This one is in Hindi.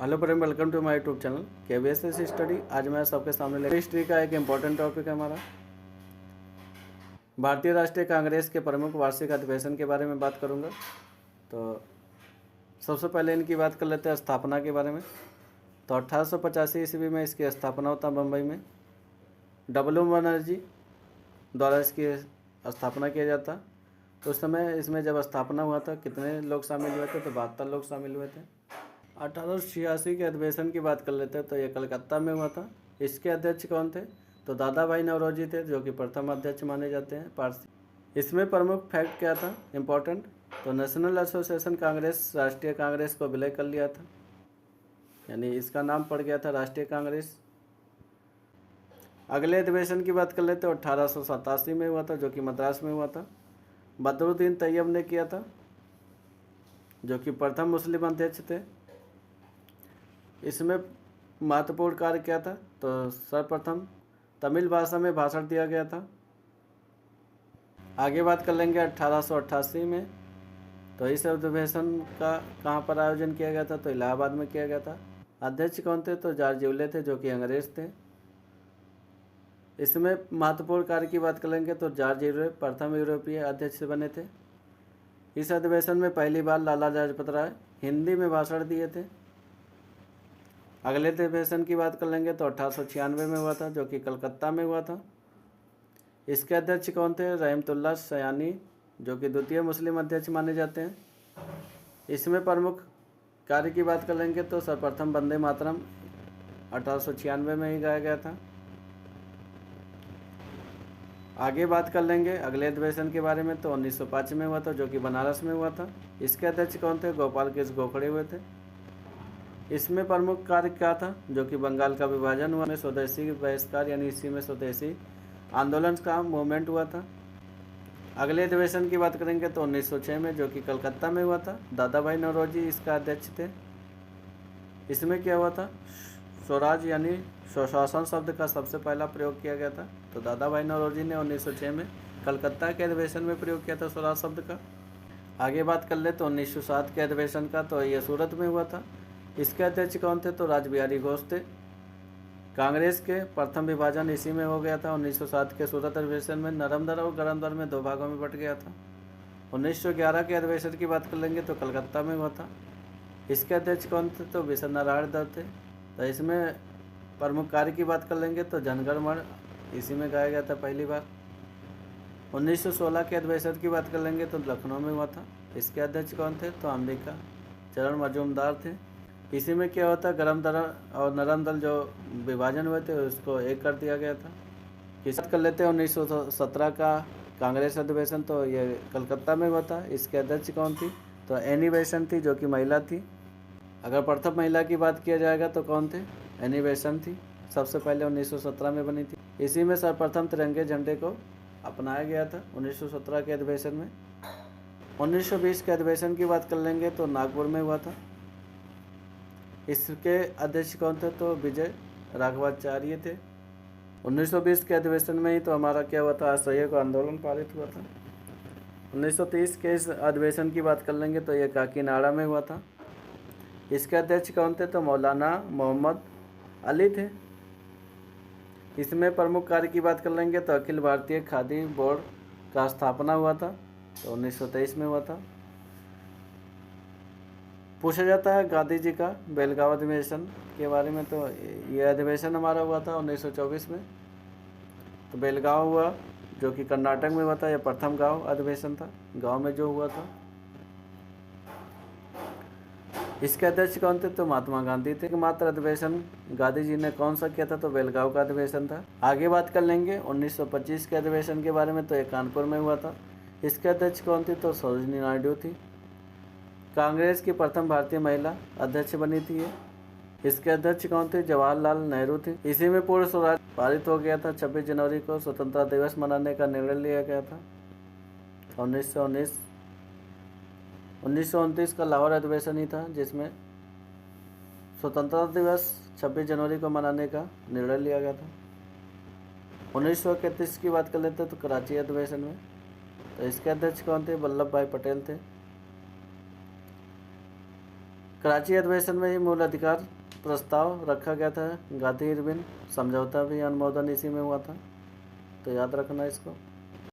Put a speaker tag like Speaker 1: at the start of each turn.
Speaker 1: Hello friend, welcome to my YouTube channel KBSS study. आज मैं सबके सामने ले हिस्ट्री का एक इम्पॉर्टेंट टॉपिक है हमारा। भारतीय राष्ट्रीय कांग्रेस के प्रमुख वार्षिक अधिवेशन के बारे में बात करूंगा। तो सबसे पहले इनकी बात कर लेते हैं स्थापना के बारे में। तो 1885 ईस्वी में इसकी स्थापना होता है मुंबई में। W बनर्जी द्वारा इसकी स्थापना किया जाता। तो उस समय इसमें जब स्थापना हुआ था कितने लोग शामिल हुए थे? तो 72 लोग शामिल हुए थे। 1886 के अधिवेशन की बात कर लेते हैं। तो ये कलकत्ता में हुआ था। इसके अध्यक्ष कौन थे? तो दादा भाई नौरोजी थे, जो कि प्रथम अध्यक्ष माने जाते हैं पारसी। इसमें प्रमुख फैक्ट क्या था इम्पोर्टेंट? तो नेशनल एसोसिएशन कांग्रेस राष्ट्रीय कांग्रेस को विलय कर लिया था, यानी इसका नाम पड़ गया था राष्ट्रीय कांग्रेस। अगले अधिवेशन की बात कर लेते हैं। 1887 में हुआ था, जो कि मद्रास में हुआ था। बदरुद्दीन तैयब ने किया था, जो कि प्रथम मुस्लिम अध्यक्ष थे। इसमें महत्वपूर्ण कार्य क्या था? तो सर्वप्रथम तमिल भाषा में भाषण दिया गया था। आगे बात कर लेंगे 1888 में। तो इस अधिवेशन का कहाँ पर आयोजन किया गया था? तो इलाहाबाद में किया गया था। अध्यक्ष कौन थे? तो जॉर्ज यूले थे, जो कि अंग्रेज थे। इसमें महत्वपूर्ण कार्य की बात करेंगे तो जॉर्ज यूले प्रथम यूरोपीय अध्यक्ष बने थे। इस अधिवेशन में पहली बार लाला लाजपत राय हिंदी में भाषण दिए थे। अगले अधिवेशन की बात कर लेंगे तो 1896 में हुआ था, जो कि कलकत्ता में हुआ था। इसके अध्यक्ष कौन थे? रहमतुल्लाह सयानी, जो कि द्वितीय मुस्लिम अध्यक्ष माने जाते हैं। इसमें प्रमुख कार्य की बात कर लेंगे तो सर्वप्रथम वंदे मातरम 1896 में ही गाया गया था। आगे बात कर लेंगे अगले अधिवेशन के बारे में। तो 1905 में हुआ था, जो कि बनारस में हुआ था। इसके अध्यक्ष कौन थे? गोपाल कृष्ण गोखले हुए थे। इसमें प्रमुख कार्य क्या था? जो कि बंगाल का विभाजन हुआ में स्वदेशी बहिष्कार, यानी इसी में स्वदेशी आंदोलन का मूवमेंट हुआ था। अगले अधिवेशन की बात करेंगे तो 1906 में, जो कि कलकत्ता में हुआ था। दादा भाई नौरोजी इसका अध्यक्ष थे। इसमें क्या हुआ था? स्वराज यानी स्वशासन शब्द का सबसे पहला प्रयोग किया गया था। तो दादा भाई नौरोजी ने 1906 में कलकत्ता के अधिवेशन में प्रयोग किया था स्वराज शब्द का। आगे बात कर ले तो 1907 के अधिवेशन का। तो ये सूरत में हुआ था। इसके अध्यक्ष कौन थे? तो रासबिहारी घोष थे। कांग्रेस के प्रथम विभाजन इसी में हो गया था। 1907 के सूरत अधिवेशन में नरम दल और गरम दल में दो भागों में बट गया था। 1911 के अधिवेशन की बात कर लेंगे तो कलकत्ता में हुआ था। इसके अध्यक्ष कौन थे? तो विश्व नारायण दत्त थे। तो इसमें प्रमुख कार्य की बात कर लेंगे तो जनगण मन इसी में गाया गया था पहली बार। 1916 के अधिवेशन की बात कर लेंगे तो लखनऊ में हुआ था। इसके अध्यक्ष कौन थे? तो अंबिका चरण मजूमदार थे। इसी में क्या होता? गरम दल और नरम दल जो विभाजन हुए थे उसको एक कर दिया गया था। इस बात कर लेते हैं 1917 का कांग्रेस अधिवेशन। तो ये कलकत्ता में हुआ था। इसके अध्यक्ष कौन थी? तो एनी बेसेंट थी, जो कि महिला थी। अगर प्रथम महिला की बात किया जाएगा तो कौन थे? एनी बेसेंट थी। सबसे पहले 1917 में बनी थी। इसी में सर्वप्रथम तिरंगे झंडे को अपनाया गया था 1917 के अधिवेशन में। 1920 के अधिवेशन की बात कर लेंगे तो नागपुर में हुआ था। इसके अध्यक्ष कौन थे? तो विजय राघवाचार्य थे। 1920 के अधिवेशन में ही तो हमारा क्या हुआ था? असहयोग आंदोलन पारित हुआ था। 1930 के इस अधिवेशन की बात कर लेंगे तो ये काकीनाडा में हुआ था। इसके अध्यक्ष कौन थे? तो मौलाना मोहम्मद अली थे। इसमें प्रमुख कार्य की बात कर लेंगे तो अखिल भारतीय खादी बोर्ड का स्थापना हुआ था। तो 1923 में हुआ था। पूछा जाता है गांधी जी का बेलगांव अधिवेशन के बारे में। तो ये अधिवेशन हमारा हुआ था 1924 में। तो बेलगांव हुआ, जो कि कर्नाटक में हुआ था। यह प्रथम गांव अधिवेशन था, गांव में जो हुआ था। इसके अध्यक्ष कौन थे? तो महात्मा गांधी थे। एकमात्र अधिवेशन गांधी जी ने कौन सा किया था? तो बेलगांव का अधिवेशन था। आगे बात कर लेंगे 1925 के अधिवेशन के बारे में। तो ये कानपुर में हुआ था। इसके अध्यक्ष कौन थी? तो सरोजिनी नायडू थी। कांग्रेस की प्रथम भारतीय महिला अध्यक्ष बनी थी ये। इसके अध्यक्ष कौन थे? जवाहरलाल नेहरू थे। इसी में पूर्ण स्वराज पारित हो गया था। 26 जनवरी को स्वतंत्रता दिवस मनाने का निर्णय लिया गया था। 1929 का लाहौर अधिवेशन ही था, जिसमें स्वतंत्रता दिवस 26 जनवरी को मनाने का निर्णय लिया गया था। 1931 की बात कर लेते हैं तो कराची अधिवेशन में। तो इसके अध्यक्ष कौन थे? वल्लभ भाई पटेल थे। कराची अधिवेशन में ही मूल अधिकार प्रस्ताव रखा गया था। गांधी इरविन समझौता भी अनुमोदन इसी में हुआ था, तो याद रखना इसको।